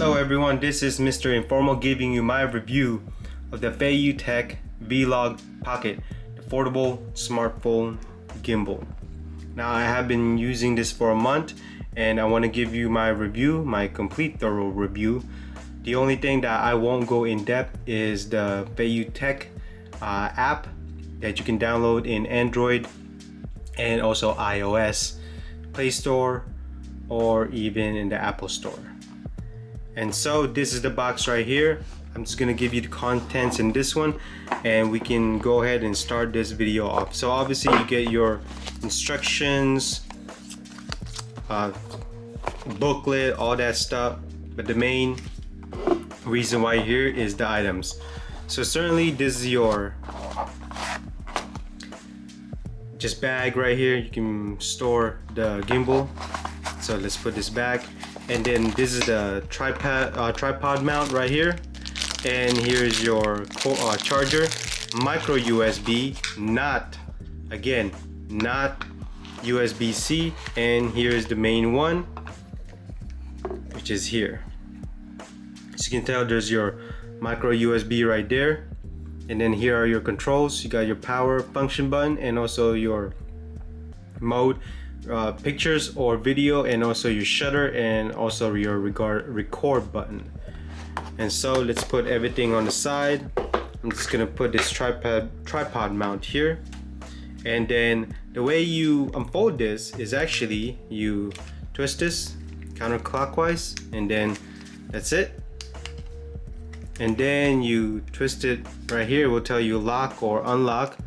Hello everyone, this is Mr. Informal giving you my review of the FeiyuTech Vlog Pocket, the foldable smartphone gimbal. Now I have been using this for a month and I want to give you my review, my complete thorough review. The only thing that I won't go in depth is the FeiyuTech app that you can download in Android and also iOS, Play Store, or even in the Apple Store. And so this is the box right here. I'm just gonna give you the contents in this one and we can go ahead and start this video off. So obviously you get your instructions, booklet, all that stuff, but the main reason why you're here is the items. So certainly this is your just bag right here. You can store the gimbal. So let's put this back. And then this is the tripod mount right here. And here's your charger, micro USB, not USB-C. And here's the main one, which is here. As you can tell, there's your micro USB right there. And then here are your controls. You got your power function button and also your mode, pictures or video, and also your shutter and also your record button. And so let's put everything on the side. I'm just gonna put this tripod mount here, and then the way you unfold this is actually you twist this counterclockwise, and then that's it. And then you twist it right here. It will tell you lock or unlock.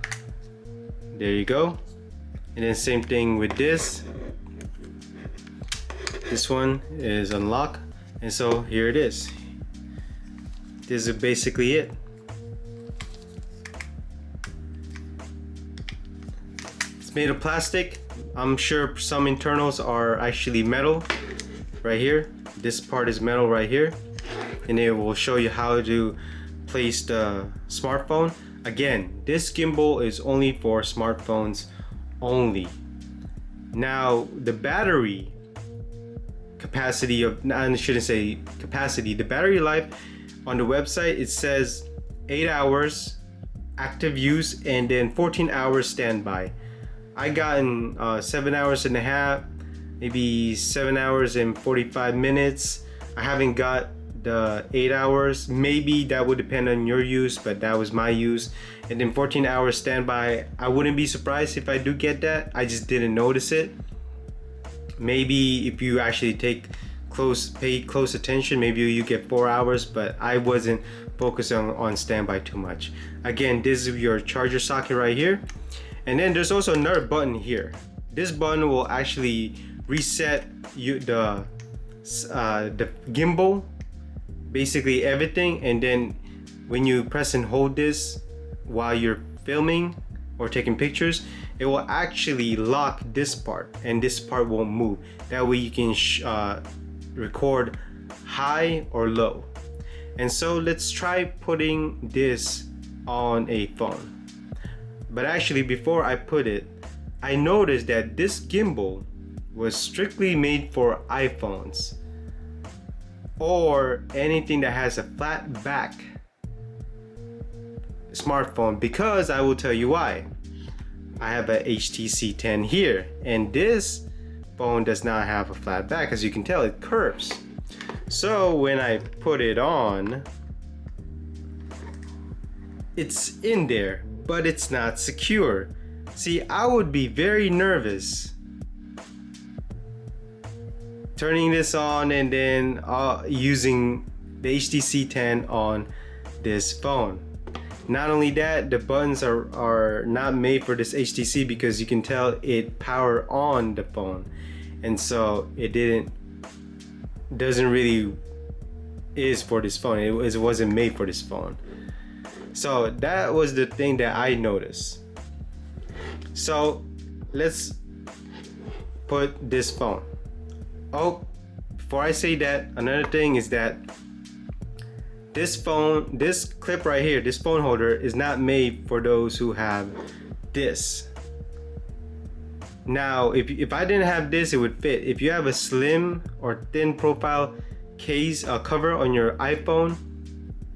There you go. And then same thing with this. This one is unlock. And so here it is. This is basically it. It's made of plastic. I'm sure some internals are actually metal right here. This part is metal right here. And it will show you how to place the smartphone. Again, this gimbal is only for smartphones only. Now the battery capacity of, I shouldn't say capacity, the battery life on the website, it says 8 hours active use and then 14 hours standby. I gotten 7 hours and a half, maybe 7 hours and 45 minutes. I haven't got the 8 hours. Maybe that would depend on your use, but that was my use. And then 14 hours standby. I wouldn't be surprised if I do get that. I just didn't notice it. Maybe if you actually pay close attention, maybe you get 4 hours, but I wasn't focused on standby too much. Again, this is your charger socket right here. And then there's also another button here. This button will actually reset the gimbal, basically everything. And then when you press and hold this while you're filming or taking pictures, it will actually lock this part and this part won't move. That way you can record high or low. And so let's try putting this on a phone. But actually before I put it, I noticed that this gimbal was strictly made for iPhones or anything that has a flat back smartphone, because I will tell you why. I have a HTC 10 here and this phone does not have a flat back. As you can tell, it curves. So when I put it on, it's in there, but it's not secure. See, I would be very nervous turning this on and then using the HTC 10 on this phone. Not only that, the buttons are not made for this HTC, because you can tell it power on the phone, and so it doesn't really is for this phone. It wasn't made for this phone. So that was the thing that I noticed. So let's put this phone. Oh, before I say that, another thing is that this clip right here, this phone holder, is not made for those who have this. Now, if I didn't have this, it would fit. If you have a slim or thin profile, case cover on your iPhone,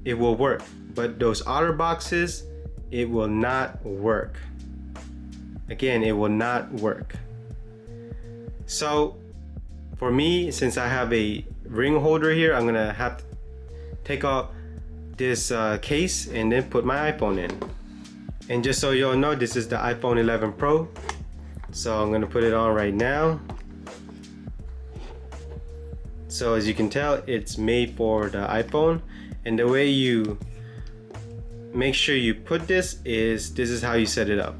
it will work, but those outer boxes, it will not work. Again, it will not work. So for me, since I have a ring holder here, I'm gonna have to take off this case and then put my iPhone in. And just so y'all know, this is the iPhone 11 Pro. So I'm gonna put it on right now. So as you can tell, it's made for the iPhone. And the way you make sure you put this is how you set it up.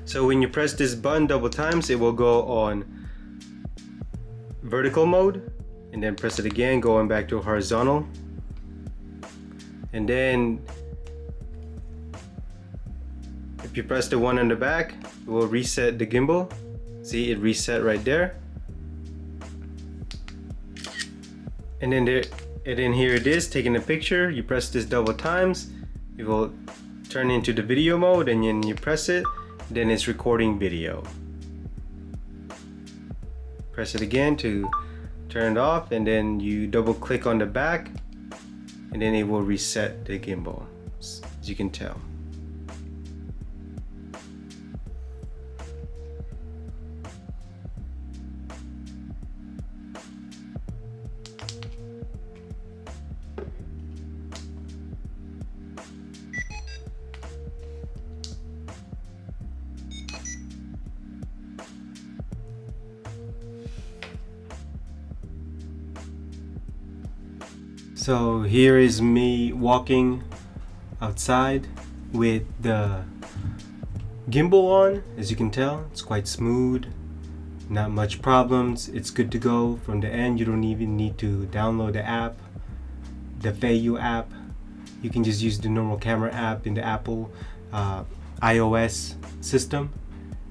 So when you press this button double times, it will go on vertical mode, and then press it again, going back to horizontal. And then if you press the one on the back, it will reset the gimbal. See, it reset right there. And then here it is, taking a picture. You press this double times, it will turn into the video mode, and then you press it, then it's recording video. Press it again to turn it off, and then you double click on the back, and then it will reset the gimbal, as you can tell. So here is me walking outside with the gimbal on. As you can tell, it's quite smooth, not much problems. It's good to go from the end. You don't even need to download the app, the Feiyu app. You can just use the normal camera app in the Apple iOS system.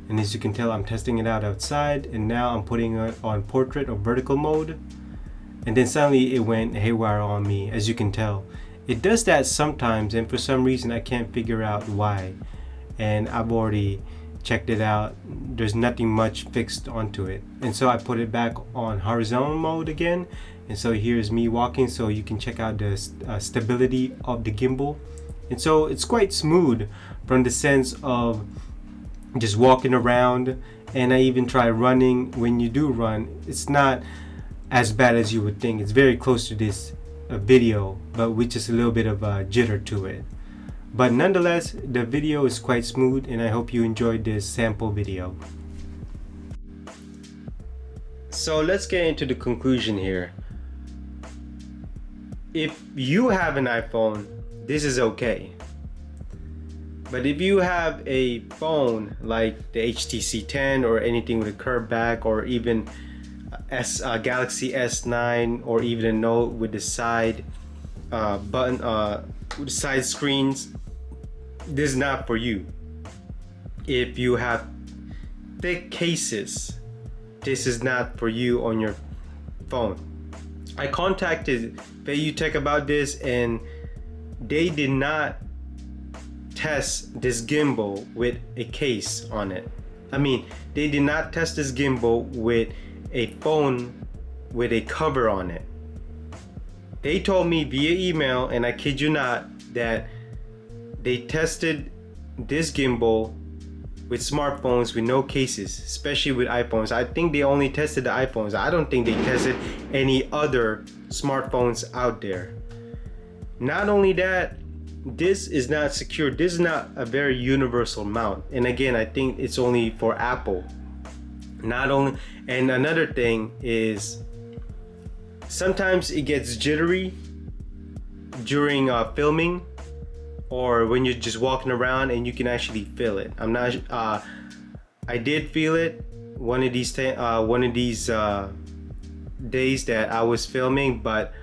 And as you can tell, I'm testing it out outside, and now I'm putting it on portrait or vertical mode. And then suddenly it went haywire on me. As you can tell, it does that sometimes, and for some reason I can't figure out why. And I've already checked it out. There's nothing much fixed onto it, and so I put it back on horizontal mode again. And so here's me walking, so you can check out the stability of the gimbal. And so it's quite smooth from the sense of just walking around. And I even try running. When you do run, it's not as bad as you would think. It's very close to this video, but with just a little bit of a jitter to it. But nonetheless, the video is quite smooth, and I hope you enjoyed this sample video. So let's get into the conclusion here. If you have an iPhone, this is okay. But if you have a phone like the HTC 10 or anything with a curved back, or even Galaxy S9, or even a Note with the side button, with the side screens, this is not for you. If you have thick cases, this is not for you on your phone. I contacted FeiyuTech about this, and they did not test this gimbal with a case on it. I mean, they did not test this gimbal with a phone with a cover on it. They told me via email, and I kid you not, that they tested this gimbal with smartphones with no cases, especially with iPhones. I think they only tested the iPhones. I don't think they tested any other smartphones out there. Not only that, this is not secure. This is not a very universal mount. And again, I think it's only for Apple. Not only, and another thing is, sometimes it gets jittery during filming, or when you're just walking around, and you can actually feel it. I'm not. I did feel it one of these days that I was filming, but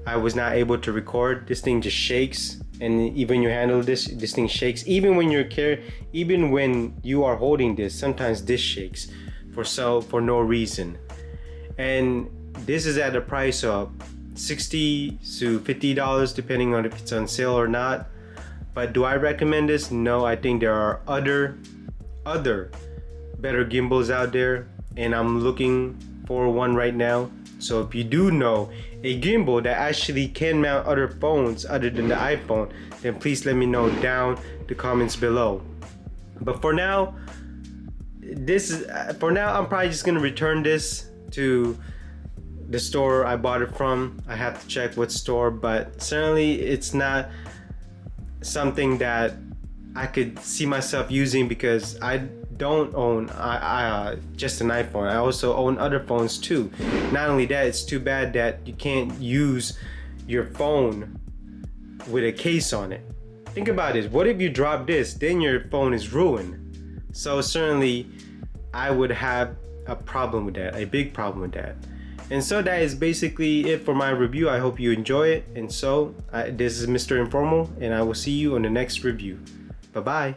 I was not able to record. This thing just shakes, and even you handle this thing shakes. Even when even when you are holding this, sometimes this shakes for no reason. And this is at the price of $60 to $50 depending on if it's on sale or not. But do I recommend this? No, I think there are other better gimbals out there, and I'm looking for one right now. So if you do know a gimbal that actually can mount other phones other than the iPhone, then please let me know down the comments below. But for now, I'm probably just gonna return this to the store I bought it from. I have to check what store, but certainly it's not something that I could see myself using, because I don't own just an iPhone. I also own other phones too. Not only that, it's too bad that you can't use your phone with a case on it. Think about it. What if you drop this? Then your phone is ruined. So certainly I would have a problem with that, a big problem with that. And so that is basically it for my review. I hope you enjoy it. And so this is Mr. Informal, and I will see you on the next review. Bye-bye.